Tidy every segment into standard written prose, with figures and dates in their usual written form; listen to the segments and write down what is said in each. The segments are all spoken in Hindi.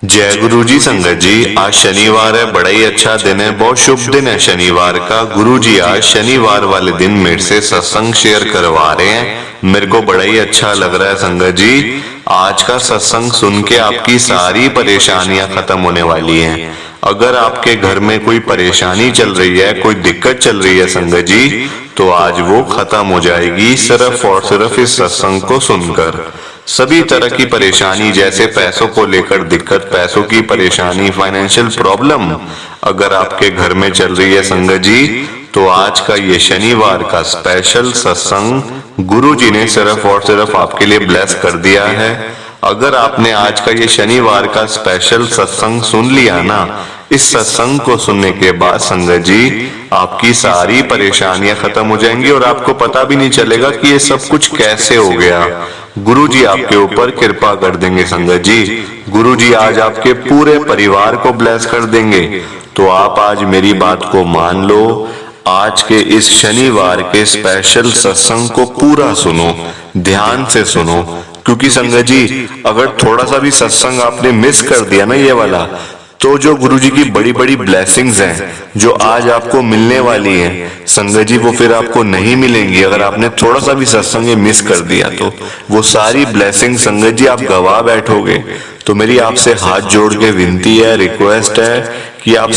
जय गुरु जी। संगत जी, आज शनिवार है, बड़ा ही अच्छा दिन है, बहुत शुभ दिन है शनिवार का। गुरु जी आज शनिवार वाले दिन मेरे से सत्संग शेयर करवा रहे हैं। मेरे को बड़ा ही अच्छा लग रहा है संगत जी। आज का सत्संग सुन के आपकी सारी परेशानियां खत्म होने वाली हैं। अगर आपके घर में कोई परेशानी चल रही है, कोई दिक्कत चल रही है संगत जी, तो आज वो खत्म हो जाएगी सिर्फ और सिर्फ इस सत्संग को सुनकर। सभी तरह की परेशानी, जैसे पैसों को लेकर दिक्कत, पैसों की परेशानी, फाइनेंशियल प्रॉब्लम अगर आपके घर में चल रही है संगत जी, तो आज का ये शनिवार का स्पेशल सत्संग गुरु जी ने सिर्फ और सिर्फ आपके लिए ब्लेस कर दिया है। अगर आपने आज का ये शनिवार का स्पेशल सत्संग सुन लिया ना, इस सत्संग को सुनने के बाद संगत जी आपकी सारी परेशानियां खत्म हो जाएंगी और आपको पता भी नहीं चलेगा कि ये सब कुछ कैसे हो गया। गुरु जी आपके ऊपर कृपा कर देंगे संगत जी। गुरु जी आज आपके पूरे परिवार को ब्लेस कर देंगे। तो आप आज मेरी बात को मान लो, आज के इस शनिवार के स्पेशल सत्संग को पूरा सुनो, ध्यान से सुनो। क्योंकि संगत जी अगर थोड़ा सा भी सत्संग आपने मिस कर दिया ना ये वाला, तो जो गुरुजी की बड़ी बड़ी ब्लेसिंग्स हैं जो आज आपको मिलने वाली हैं संगत जी, वो फिर आपको नहीं मिलेंगी। अगर आपने थोड़ा सा भी सत्संग मिस कर दिया तो वो सारी ब्लेसिंग संगत जी आप गवा बैठोगे। तो मेरी आपसे हाथ जोड़ के विनती है, रिक्वेस्ट है कि आप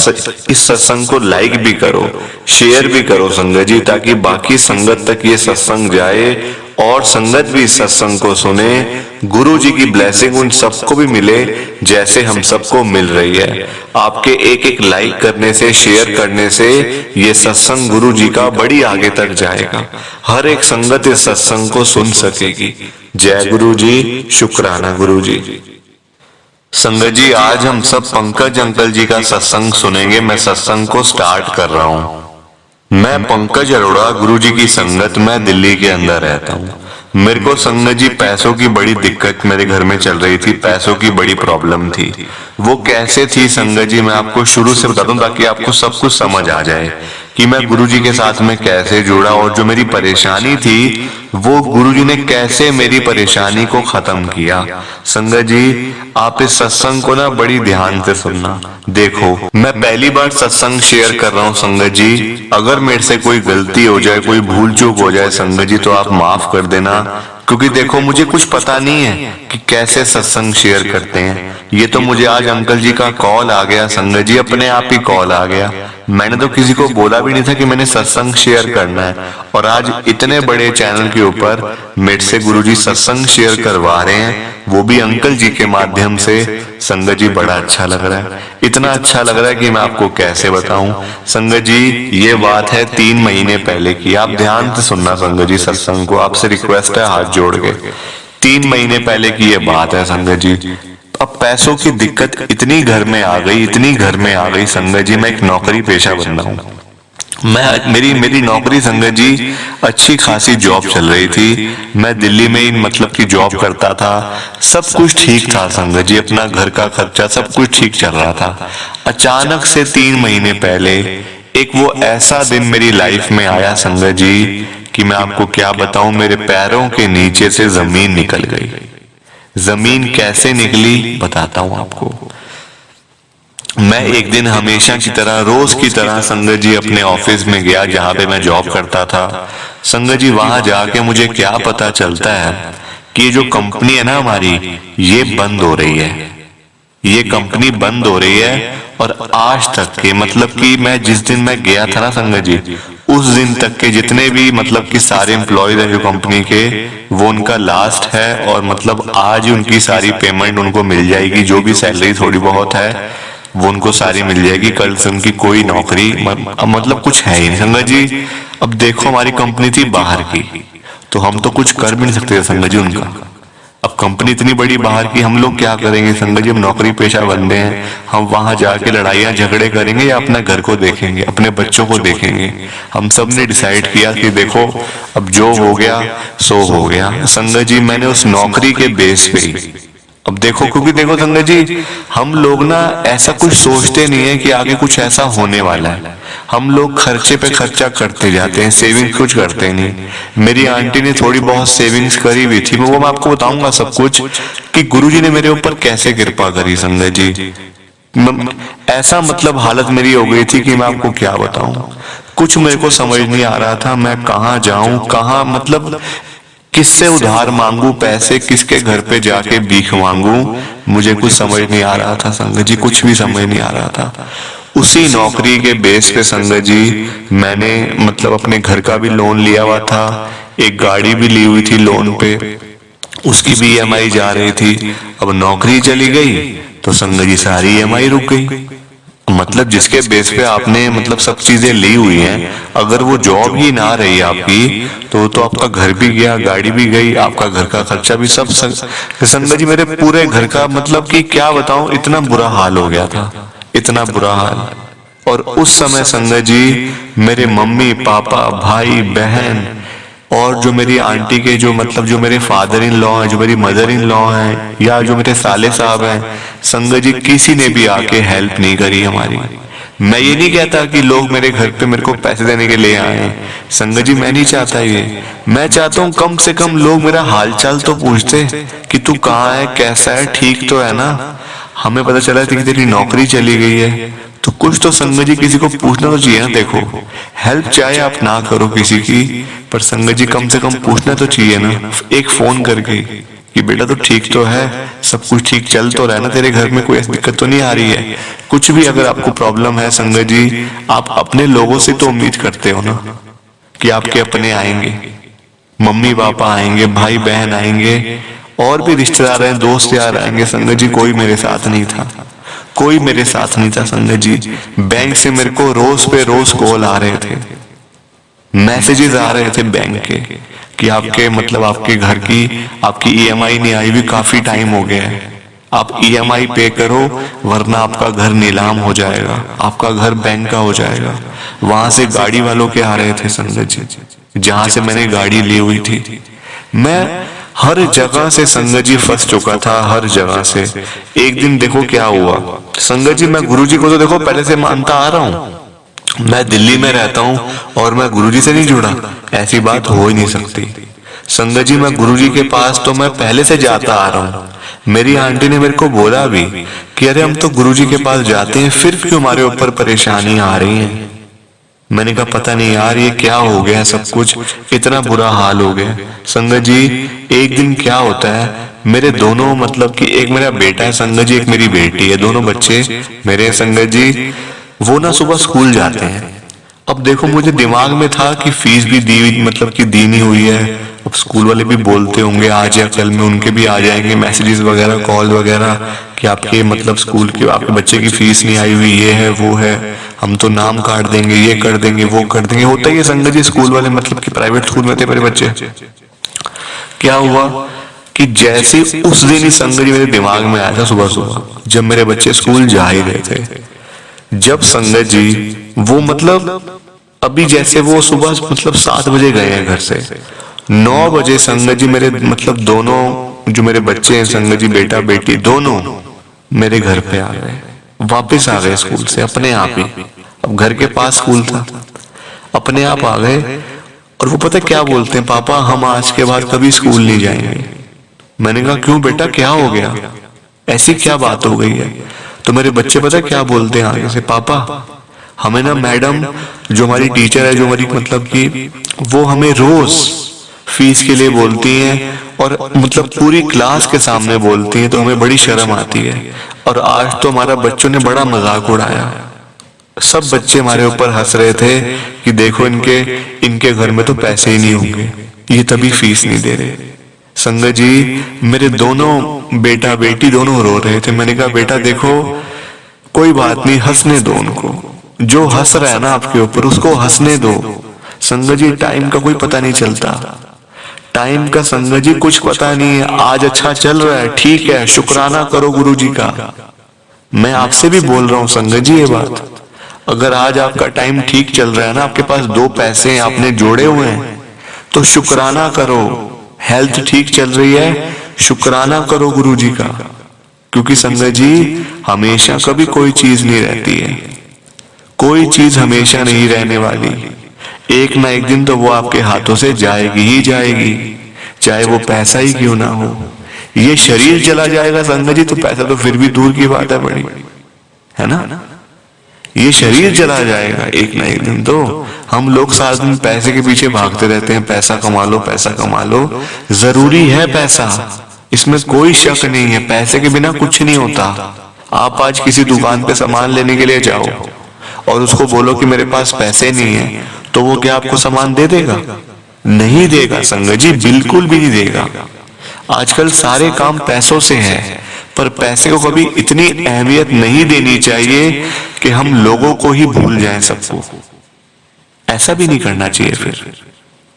इस सत्संग को लाइक भी करो, शेयर भी करो संगत जी, ताकि बाकी संगत तक ये सत्संग जाए और संगत भी इस सत्संग को सुने। गुरु जी की ब्लेसिंग उन सबको भी मिले जैसे हम सबको मिल रही है। आपके एक एक लाइक करने से, शेयर करने से ये सत्संग गुरु जी का बड़ी आगे तक जाएगा। हर एक संगत इस सत्संग को सुन सकेगी। जय गुरु जी, शुक्राना गुरु जी। संगत जी आज हम सब पंकज अंकल जी का सत्संग सुनेंगे। मैं सत्संग को स्टार्ट कर रहा हूँ। मैं पंकज अरोड़ा, गुरु जी की संगत में दिल्ली के अंदर रहता हूँ। मेरे को संगत जी पैसों की बड़ी दिक्कत मेरे घर में चल रही थी, पैसों की बड़ी प्रॉब्लम थी। वो कैसे थी संगत जी, मैं आपको शुरू से बता दूं ताकि आपको सब कुछ समझ आ जाए कि मैं गुरु जी के साथ में कैसे जुड़ा और जो मेरी परेशानी थी वो गुरु जी ने कैसे मेरी परेशानी को खत्म किया। संगत जी आप इस सत्संग को ना बड़ी ध्यान से सुनना। देखो मैं पहली बार सत्संग शेयर कर रहा हूँ संगत जी, अगर मेरे से कोई गलती हो जाए, कोई भूल चूक हो जाए संगत जी, तो आप माफ कर देना। क्योंकि देखो मुझे कुछ पता नहीं है कि कैसे सत्संग शेयर करते हैं। ये तो मुझे आज अंकल जी का कॉल आ गया संगत जी, अपने आप ही कॉल आ गया। मैंने तो किसी को बोला भी नहीं था कि मैंने सत्संग शेयर करना है, और आज इतने बड़े चैनल के ऊपर मेरे से गुरुजी सत्संग शेयर करवा रहे हैं, वो भी अंकल जी के माध्यम से। संगत जी बड़ा अच्छा लग रहा है, इतना अच्छा लग रहा है कि मैं आपको कैसे बताऊं। संगत जी ये बात है 3 महीने पहले की, आप ध्यान से सुनना संगत जी सत्संग को, आपसे रिक्वेस्ट है हाथ जोड़ के। 3 महीने पहले की ये बात है संगत जी। अब पैसों की दिक्कत इतनी घर में आ गई, इतनी घर में आ गई संगत जी। मैं एक नौकरी पेशा बंदा हूँ। मैं मेरी नौकरी संगत जी अच्छी खासी जॉब चल रही थी। मैं दिल्ली में ही मतलब की जॉब करता था, सब कुछ ठीक था संगत जी, अपना घर का खर्चा सब कुछ ठीक चल रहा था। अचानक से 3 महीने पहले एक वो ऐसा दिन मेरी लाइफ में आया संगत जी कि मैं आपको क्या बताऊं, मेरे पैरों के नीचे से जमीन निकल गई। जमीन कैसे निकली बताता हूं आपको। मैं एक दिन हमेशा की तरह, रोज की तरह संगत जी अपने ऑफिस में गया जहां पे मैं जॉब करता था। संगत जी वहां जाके मुझे क्या पता चलता है कि जो कंपनी है ना हमारी, ये बंद हो रही है। ये कंपनी बंद हो रही है और आज तक के मतलब कि मैं जिस दिन मैं गया था ना संगत जी, उस दिन तक के जितने भी मतलब कि सारे एम्प्लॉयज हैं जो कंपनी के, वो उनका लास्ट है। और मतलब आज ही उनकी सारी पेमेंट उनको मिल जाएगी, जो भी सैलरी थोड़ी बहुत है वो उनको सारी मिल जाएगी। कल से उनकी कोई नौकरी मतलब कुछ है ही नहीं संगत जी। अब देखो हमारी कंपनी थी बाहर की, तो हम तो कुछ कर भी नहीं सकते संगत जी उनका। अब कंपनी इतनी बड़ी बाहर की, हम लोग क्या करेंगे संगत जी, हम नौकरी पेशा बंदे हैं। हम वहां जाके लड़ाइयां झगड़े करेंगे या अपना घर को देखेंगे, अपने बच्चों को देखेंगे। हम सब ने डिसाइड किया कि देखो अब जो हो गया सो हो गया। संगत जी मैंने उस नौकरी के बेस पे ही अब देखो, क्योंकि देखो संगत जी, हम लोग ना ऐसा कुछ सोचते नहीं है कि आगे कुछ ऐसा होने वाला है। हम लोग खर्चे पे खर्चा करते जाते हैं, सेविंग्स कुछ करते नहीं। मेरी आंटी ने थोड़ी बहुत सेविंग्स करी हुई थी, वो मैं आपको बताऊंगा सब कुछ कि गुरुजी ने मेरे ऊपर कैसे कृपा करी संगत जी। ऐसा मतलब हालत मेरी हो गई थी कि मैं आपको क्या बताऊं। कुछ मेरे को समझ नहीं आ रहा था, मैं कहाँ जाऊं, कहाँ मतलब किससे उधार मांगू पैसे, किसके घर पे जाके भीख मांगू, मुझे कुछ समझ नहीं आ रहा था संगत जी, कुछ भी समझ नहीं आ रहा था। उसी नौकरी के बेस पे संगत जी मैंने मतलब अपने घर का भी लोन लिया हुआ था, एक गाड़ी भी ली हुई थी लोन पे, उसकी भी ईएमआई जा रही थी। अब नौकरी चली गई तो संगत जी सारी ईएमआई रुक गई। मतलब जिसके बेस पे आपने मतलब सब चीजें ली हुई हैं, अगर वो जॉब ही ना रही आपकी तो आपका घर भी गया, गाड़ी भी गई, आपका घर का खर्चा भी सब संगत जी मेरे पूरे घर का मतलब कि क्या बताऊं, इतना बुरा हाल हो गया था, इतना बुरा हाल। और उस समय संगत जी मेरे मम्मी पापा भाई बहन और जो मेरी आंटी के जो मतलब जो मेरे फादर इन लॉ हैं, जो मेरी मदर इन लॉ हैं, या जो मेरे साले साहब हैं, संगत जी किसी ने भी आके हेल्प नहीं करी हमारी। मैं ये नहीं कहता कि लोग मेरे घर पे मेरे को पैसे देने के लिए आए, संगत जी मैं नहीं चाहता ये। मैं चाहता हूँ कम से कम लोग मेरा हालचाल तो पूछते कि तू कहाँ है, कैसा है, ठीक तो है ना। हमें पता चला था कि तेरी नौकरी चली गई है, तो कुछ तो संगत जी किसी को पूछना तो चाहिए ना। देखो, हेल्प चाहे आप ना करो किसी की, पर संगत जी कम से कम पूछना तो चाहिए ना, एक फोन करके कि बेटा तो ठीक तो है, सब कुछ ठीक चल तो रहा है ना, तेरे घर में कोई ऐसी दिक्कत तो नहीं आ रही है। कुछ भी अगर आपको प्रॉब्लम है संगत जी, आप अपने लोगों से तो उम्मीद करते हो ना कि आपके अपने आएंगे, मम्मी पापा आएंगे, भाई बहन आएंगे, और भी रिश्तेदार हैं, दोस्त यार आएंगे। संगत जी कोई मेरे साथ नहीं था, कोई मेरे साथ नहीं था संगत जी। बैंक से मेरे को रोज पे रोज कॉल आ रहे थे, मैसेजेस आ रहे थे बैंक के कि आपके मतलब आपके घर की आपकी ईएमआई नहीं आई हुई, काफी टाइम हो गया है, आप ईएमआई पे करो वरना आपका घर नीलाम हो जाएगा, आपका घर बैंक का हो जाएगा। वहां से गाड़ी वालों के आ रहे थे संगत जी, जहां से मैंने गाड़ी ली हुई थी। मैं हर जगह से संगत जी फंस चुका था, हर जगह से। एक दिन देखो क्या हुआ संगत जी, मैं गुरुजी को तो देखो पहले से मानता आ रहा हूँ, मैं दिल्ली में रहता हूँ और मैं गुरुजी से नहीं जुड़ा, ऐसी बात हो ही नहीं सकती। संगत जी मैं गुरुजी के पास तो मैं पहले से जाता आ रहा हूँ। मेरी आंटी ने मेरे को बोला भी कि अरे हम तो गुरुजी के पास जाते हैं, फिर क्यों हमारे ऊपर परेशानी आ रही है। मैंने कहा पता नहीं यार ये क्या हो गया, सब कुछ इतना बुरा हाल हो गया। संगत जी एक दिन क्या होता है, मेरे दोनों मतलब कि एक मेरा बेटा है संगत जी, एक मेरी बेटी है, दोनों बच्चे मेरे संगत जी, वो ना सुबह स्कूल जाते हैं। अब देखो मुझे दिमाग में था कि फीस भी दी मतलब कि दी नहीं हुई है, अब स्कूल वाले भी बोलते होंगे आज या कल में उनके भी आ जाएंगे मैसेजेस वगैरह, कॉल वगैरह कि आपके मतलब स्कूल की आपके बच्चे की फीस नहीं आई हुई, ये है वो है, हम तो नाम काट देंगे, ये कर देंगे वो कर देंगे। होता ही है संगत जी, स्कूल वाले मतलब कि प्राइवेट स्कूल में थे मेरे बच्चे। क्या हुआ कि जैसे उस दिन ही संगत जी मेरे दिमाग में आया था सुबह सुबह जब मेरे बच्चे स्कूल जा ही रहे थे, जब संगत जी वो मतलब अभी जैसे वो सुबह मतलब 7 बजे गए हैं घर से, 9 बजे संगत जी मेरे मतलब दोनों जो मेरे बच्चे हैं संगत जी, बेटा बेटी दोनों मेरे घर पे आ गए, वापस आ गए स्कूल से अपने आप ही। अब घर के पास स्कूल था, अपने आप आ गए। और वो पता क्या बोलते हैं, पापा हम आज के बाद कभी स्कूल नहीं जाएंगे। मैंने कहा क्यों बेटा, क्या हो गया, ऐसी क्या बात हो गई है। तो मेरे बच्चे पता क्या बोलते हैं आगे से, पापा हमें ना मैडम जो हमारी टीचर है, जो हमारी मतलब कि वो हमें रोज फीस के लिए बोलती हैं और मतलब पूरी क्लास के सामने बोलती हैं, तो हमें बड़ी शर्म आती है। और आज तो हमारा बच्चों ने बड़ा मजाक उड़ाया, सब बच्चे हमारे ऊपर हंस रहे थे कि देखो इनके घर में तो पैसे ही नहीं होंगे, ये तभी फीस नहीं दे रहे। संगत जी मेरे दोनों बेटा बेटी दोनों रो रहे थे। मैंने कहा बेटा देखो कोई बात नहीं, हंसने दो उनको, जो हंस रहा है ना आपके ऊपर उसको हंसने दो। संगत जी टाइम का कोई पता नहीं चलता, टाइम का संगत जी कुछ पता नहीं है। आज अच्छा चल रहा है, ठीक है, शुक्राना करो गुरुजी का। मैं आपसे भी बोल रहा हूँ संगत जी ये बात, अगर आज आपका टाइम ठीक चल रहा है ना, आपके पास 2 पैसे आपने जोड़े हुए हैं तो शुक्राना करो। हेल्थ ठीक चल रही है, शुक्राना करो गुरुजी का। क्योंकि संगत जी हमेशा कभी कोई चीज नहीं रहती है, कोई चीज हमेशा नहीं रहने वाली। एक ना एक दिन तो वो आपके हाथों से जाएगी ही जाएगी, चाहे वो पैसा ही क्यों ना हो। ये शरीर चला जाएगा संगत जी तो पैसा तो फिर भी दूर की बात है बड़ी, है ना। ये शरीर चला जाएगा एक ना एक दिन। तो हम लोग सारा दिन पैसे के पीछे भागते रहते हैं, पैसा कमा लो पैसा कमा लो। जरूरी है पैसा, इसमें कोई शक नहीं है, पैसे के बिना कुछ नहीं होता। आप आज किसी दुकान पे सामान लेने के लिए जाओ और उसको बोलो कि मेरे पास पैसे नहीं है, तो वो क्या आपको सामान दे देगा? नहीं देगा संगत जी, बिल्कुल भी नहीं देगा। आजकल सारे काम पैसों से है, पर पैसे को कभी इतनी अहमियत नहीं देनी चाहिए कि हम लोगों को ही भूल जाएं सबको। ऐसा भी नहीं करना चाहिए। फिर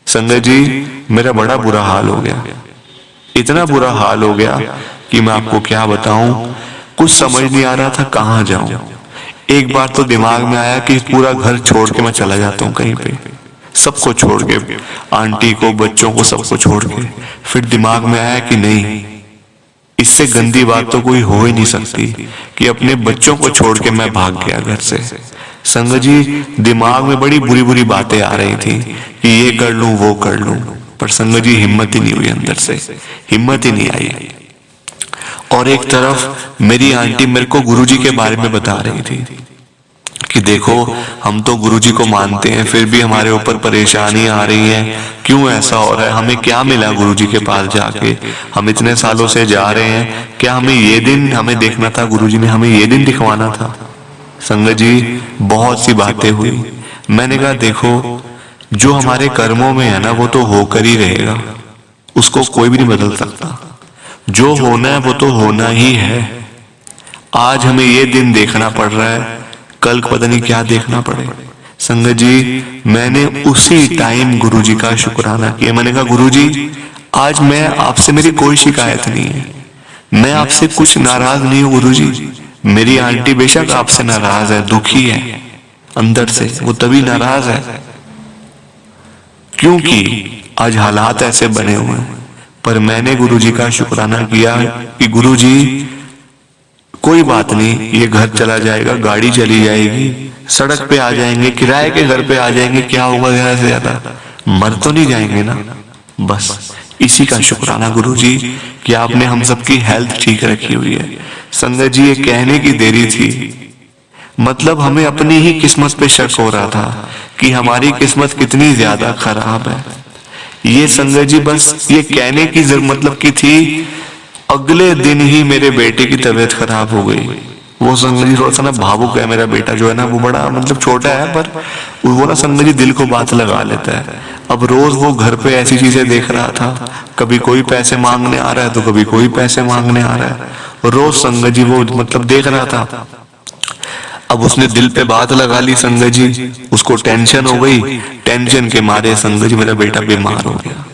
संगत जी मेरा बड़ा बुरा हाल हो गया, इतना बुरा हाल हो गया कि मैं आपको क्या बताऊं। कुछ समझ नहीं आ रहा था कहां जाऊं। एक बार तो दिमाग में आया कि पूरा घर छोड़ के मैं चला जाता हूं कहीं पे, सबको छोड़ के, आंटी को बच्चों को सबको छोड़ के। फिर दिमाग में आया कि नहीं, इससे गंदी बात तो कोई हो ही नहीं सकती कि अपने बच्चों को छोड़ के मैं भाग गया घर से। संगत जी दिमाग में बड़ी बुरी बुरी बातें आ रही थी कि ये कर लूं वो कर लूं, पर संगत जी हिम्मत ही नहीं हुई, अंदर से हिम्मत ही नहीं आई। और एक तरफ मेरी आंटी मेरे को गुरुजी के बारे में बता रही थी कि देखो हम तो गुरुजी को मानते हैं, फिर भी हमारे ऊपर परेशानी आ रही है, क्यों ऐसा हो रहा है, हमें क्या मिला गुरुजी के पास जाके, हम इतने सालों से जा रहे हैं, क्या हमें ये दिन हमें देखना था, गुरुजी ने हमें ये दिन दिखवाना था। संगत जी बहुत सी बातें हुई। मैंने कहा देखो जो हमारे कर्मों में है ना वो तो होकर ही रहेगा, उसको कोई भी नहीं बदल सकता। जो होना है वो तो होना ही है। आज हमें ये दिन देखना पड़ रहा है, कल पता नहीं क्या देखना पड़े। संगत जी मैंने उसी टाइम गुरुजी का शुक्राना किया। मैंने कहा गुरुजी आज मैं आपसे, मेरी कोई शिकायत नहीं है, मैं आपसे कुछ नाराज नहीं हूं गुरुजी। मेरी आंटी बेशक आपसे नाराज है, दुखी है अंदर से, वो तभी नाराज है क्योंकि आज हालात ऐसे बने हुए हैं। पर मैंने गुरुजी का शुक्राना किया कि गुरुजी कोई बात नहीं, ये घर चला जाएगा, गाड़ी चली जाएगी, सड़क पे आ जाएंगे, किराए के घर पे आ जाएंगे, क्या होगा ज्यादा से ज्यादा, मर तो नहीं जाएंगे ना। बस इसी का शुक्राना गुरुजी कि आपने हम सबकी हेल्थ ठीक रखी हुई है। संगत जी ये कहने की देरी थी, मतलब हमें अपनी ही किस्मत पे शक हो रहा था कि हमारी किस्मत कितनी ज्यादा खराब है। ये संगत जी बस ये कहने की मतलब की थी। अगले दिन ही मेरे बेटे की तबीयत खराब हो गई। वो संगत जी थोड़ा सा ना भावुक है, मेरा बेटा जो है ना वो बड़ा मतलब छोटा है, पर वो ना संगत जी दिल को बात लगा लेता है। अब रोज वो घर पे ऐसी चीजें देख रहा था, कभी कोई पैसे मांगने आ रहा है तो कभी कोई पैसे मांगने आ रहा है, रोज संगत जी वो मतलब देख रहा था। अब उसने दिल पे बात लगा ली संगत जी, उसको टेंशन हो गई, टेंशन के मारे संगत जी मेरा बेटा बीमार हो गया।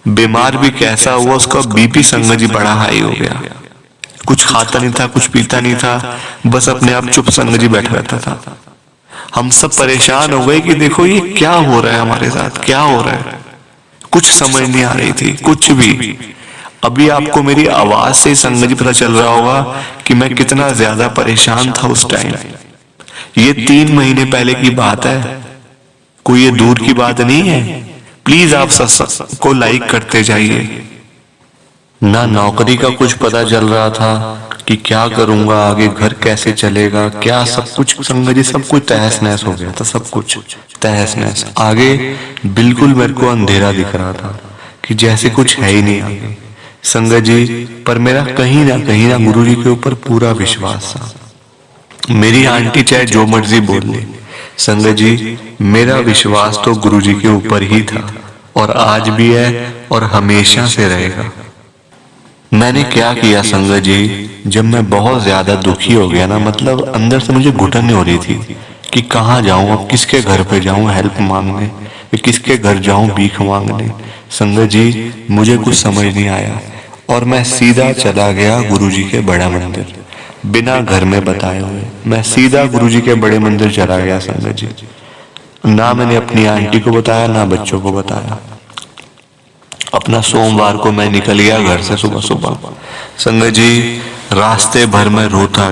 बीमार भी कैसा हुआ, उसका बीपी संगत जी बड़ा हाई हो गया, कुछ खाता नहीं था, कुछ पीता नहीं था, बस अपने आप चुप संगत जी बैठा रहता था। हम सब परेशान हो गए कि देखो ये क्या हो रहा है हमारे साथ, क्या हो रहा है, कुछ समझ नहीं आ रही थी कुछ भी। अभी आपको मेरी आवाज से संगत जी पता चल रहा होगा कि मैं कितना ज्यादा परेशान था उस टाइम। ये 3 महीने पहले की बात है, कोई ये दूर की बात नहीं है। प्लीज आप सत्संग को लाइक करते जाइए। ना नौकरी का कुछ पता चल रहा था कि क्या करूंगा आगे, घर कैसे चलेगा, क्या सब कुछ संगत जी सब कुछ तहस नहस हो गया था, सब कुछ तहस नहस। आगे बिल्कुल मेरे को अंधेरा दिख रहा था कि जैसे कुछ है ही नहीं आगे संगत जी। पर मेरा कहीं ना गुरुजी के ऊपर पूरा विश्वास था। मेरी आंटी चाहे जो मर्जी बोल ले संगत जी, मेरा विश्वास तो गुरुजी के ऊपर ही था और आज भी है और हमेशा से रहेगा। मैंने क्या किया संगत जी, जब मैं बहुत ज्यादा दुखी हो गया ना, मतलब अंदर से मुझे घुटन हो रही थी कि कहाँ जाऊं, अब किसके घर पे जाऊं हेल्प मांगने, किसके घर जाऊं भीख मांगने। संगत जी मुझे कुछ समझ नहीं आया और मैं सीधा चला गया गुरुजी के बड़ा मंदिर, बिना घर में बताए हुए मैं सीधा गुरुजी के बड़े मंदिर चला गया संगत जी। ना मैंने अपनी आंटी को बताया ना बच्चों को बताया। अपना सोमवार को मैं निकल गया घर से सुबह सुबह संगत जी। रास्ते भर में रोता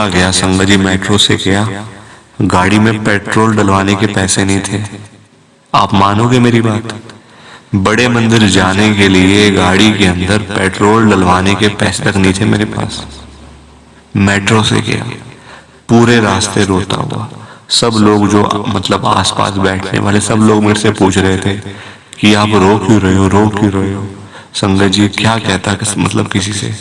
गया संगत जी। मेट्रो से गया, गाड़ी में पेट्रोल डलवाने के पैसे नहीं थे। आप मानोगे मेरी बात, बड़े मंदिर जाने के लिए गाड़ी के अंदर पेट्रोल डलवाने के पैसे तक नहीं थे मेरे पास। मेट्रो से गया, पूरे रास्ते रोता हुआ। सब लोग जो मतलब आसपास बैठने वाले सब लोग मेरे से पूछ रहे थे कि आप रो क्यों रहे हो। संगत जी क्या कहता मतलब किसी से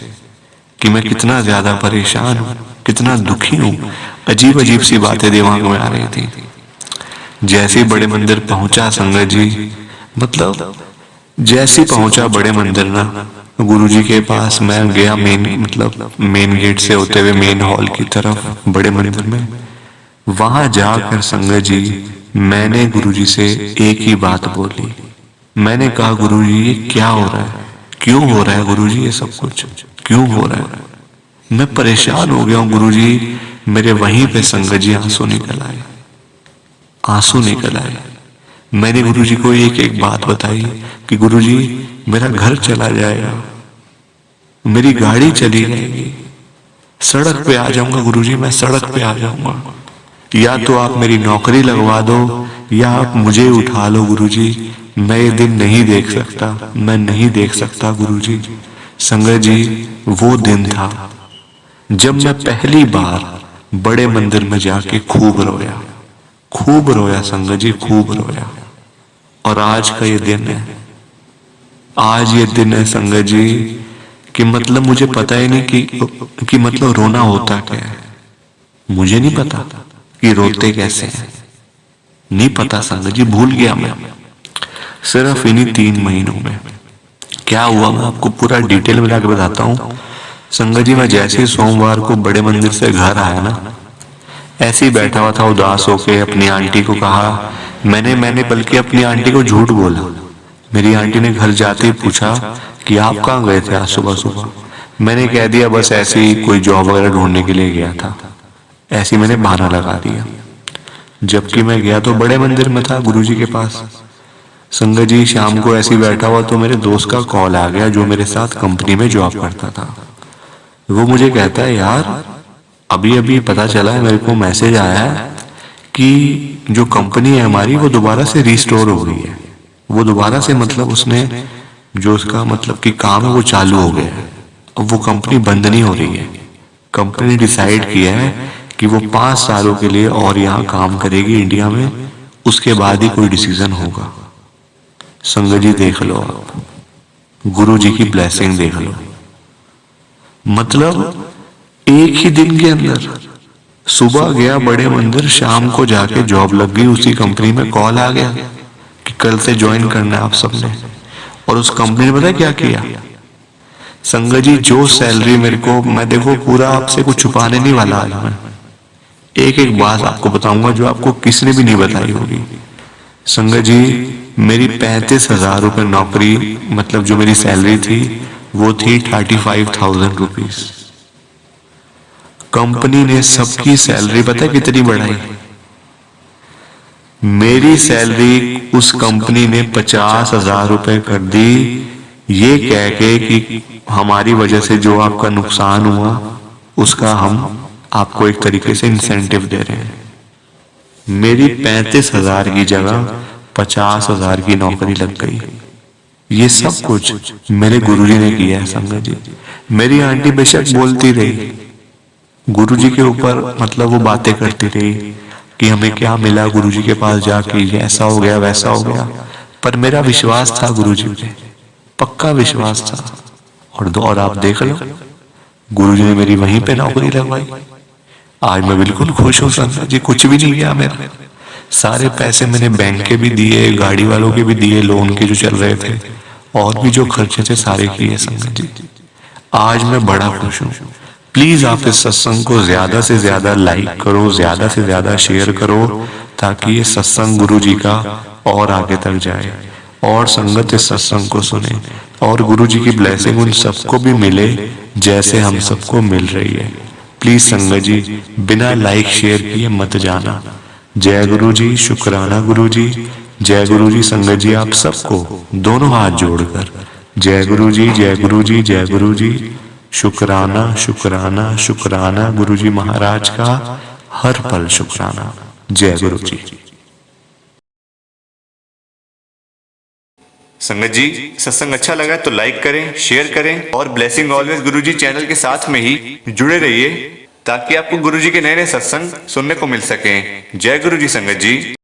कि मैं कितना ज्यादा परेशान हूँ, कितना दुखी हूँ। अजीब अजीब सी बातें दिमाग में आ रही थी। जैसे ही बड़े मंदिर पहुंचा संगत जी, मतलब जैसे पहुंचा बड़े मंदिर ना, गुरुजी के पास मैं गया मेन गेट से होते हुए मेन हॉल की तरफ बड़े मंदिर में। वहां जाकर संगत जी मैंने गुरुजी से एक ही बात बोली। मैंने कहा गुरुजी ये क्या हो रहा है, क्यों हो रहा है गुरुजी, ये सब कुछ क्यों हो रहा है। मैं परेशान हो गया हूँ गुरुजी। मेरे वहीं पे संगत जी आंसू निकल आए। मैंने गुरुजी को एक एक बात बताई कि गुरुजी मेरा घर चला जाएगा, मेरी गाड़ी चली जाएगी, सड़क पे आ जाऊंगा गुरुजी, मैं सड़क पे आ जाऊंगा। या तो आप मेरी नौकरी लगवा दो या आप मुझे उठा लो गुरुजी। मैं ये दिन नहीं देख सकता, मैं नहीं देख सकता गुरुजी। संगत जी वो दिन था जब मैं पहली बार बड़े मंदिर में जाके खूब रोया संगत जी, खूब रोया। और आज का ये दिन है, आज ये दिन है संगत जी कि मतलब मुझे पता ही नहीं कि मतलब रोना होता क्या है। मुझे नहीं पता कि रोते कैसे हैं, नहीं पता संगत जी, भूल गया मैं। सिर्फ इन्हीं 3 महीनों में क्या हुआ मैं आपको पूरा डिटेल में जाकर बताता हूँ। संगत जी मैं जैसे ही सोमवार को बड़े मंदिर से घर आया ना, ऐसे ही बैठा हुआ था उदास होके, अपनी आंटी को कहा, मैंने बल्कि अपनी आंटी को झूठ बोला। मेरी आंटी ने घर जाते ही पूछा कि आप कहाँ गए थे आज सुबह। मैंने कह दिया बस ऐसे ही कोई जॉब वगैरह ढूंढने के लिए गया था, ऐसे मैंने बहाना लगा दिया। जबकि मैं गया तो बड़े मंदिर में था गुरुजी के पास। संगत जी शाम को ऐसे ही बैठा हुआ तो मेरे दोस्त का कॉल आ गया जो मेरे साथ कंपनी में जॉब करता था। वो मुझे कहता है यार अभी पता चला है, मेरे को मैसेज आया है कि जो कंपनी है हमारी वो दोबारा से रिस्टोर हो गई है। वो दोबारा से मतलब उसने जो उसका मतलब कि काम है वो चालू हो गया है। अब वो कंपनी बंद नहीं हो रही है। कंपनी ने डिसाइड किया है कि वो 5 सालों के लिए और यहाँ काम करेगी इंडिया में, उसके बाद ही कोई डिसीजन होगा। संगत जी देख लो आप, गुरु जी की ब्लेसिंग देख लो। मतलब एक ही दिन के अंदर सुबह गया बड़े मंदिर, शाम को जाके जॉब लग गई उसी कंपनी में। कॉल आ गया कि कल से ज्वाइन करना है आप सबने। और उस कंपनी ने पता क्या किया संगत जी, जो सैलरी मेरे को, मैं देखो पूरा आपसे कुछ छुपाने नहीं वाला आज मैं, एक एक बात आपको बताऊंगा जो आपको किसी ने भी नहीं बताई होगी। संगत जी मेरी 35,000 रुपये नौकरी, मतलब जो मेरी सैलरी थी वो थी 35,000 रुपीज। कंपनी ने सबकी सैलरी पता है कितनी बढ़ाई? मेरी सैलरी उस कंपनी ने 50,000 रुपए कर दी, ये कह के कि हमारी वजह से जो आपका नुकसान हुआ उसका हम आपको एक तरीके से इंसेंटिव दे रहे हैं। मेरी 35,000 की जगह 50,000 की नौकरी लग गई। ये सब कुछ मेरे गुरुजी ने किया है संगत जी। मेरी आंटी बेशक बोलती रही, गुरुजी के ऊपर मतलब वो बातें करती रही कि हमें क्या मिला गुरुजी के पास जाके, ये ऐसा हो गया वैसा हो गया, पर मेरा विश्वास था गुरुजी पे, पक्का विश्वास था। और आप देख लो गुरुजी ने मेरी वहीं पे नौकरी लगवाई। आज मैं बिल्कुल खुश हूँ संगत जी, कुछ भी नहीं गया मेरा। सारे पैसे मैंने बैंक के भी दिए, गाड़ी वालों के भी दिए, लोन के जो चल रहे थे, और भी जो खर्चे थे सारे किए संगत जी। आज मैं बड़ा खुश हूँ। प्लीज आप इस सत्संग को ज्यादा से ज्यादा लाइक करो, ज्यादा से ज्यादा शेयर करो, ताकि ये सत्संग गुरु जी का और आगे तक जाए और संगत इस सत्संग को सुने और गुरु जी की ब्लेसिंग उन सबको भी मिले जैसे हम सबको मिल रही है। प्लीज संगत जी बिना लाइक शेयर किए मत जाना। जय गुरु जी, शुक्राना गुरु जी, जय गुरु जी। संगत जी आप सबको दोनों हाथ जोड़कर जय गुरु जी, जय गुरु जी, जय गुरु जी। शुक्राना शुक्राना शुक्राना गुरुजी महाराज का हर पल शुक्राना। जय गुरु जी। संगत जी, सत्संग अच्छा लगा तो लाइक करें, शेयर करें और ब्लेसिंग ऑलवेज गुरुजी चैनल के साथ में ही जुड़े रहिए ताकि आपको गुरुजी के नए नए सत्संग सुनने को मिल सके। जय गुरु जी संगत जी।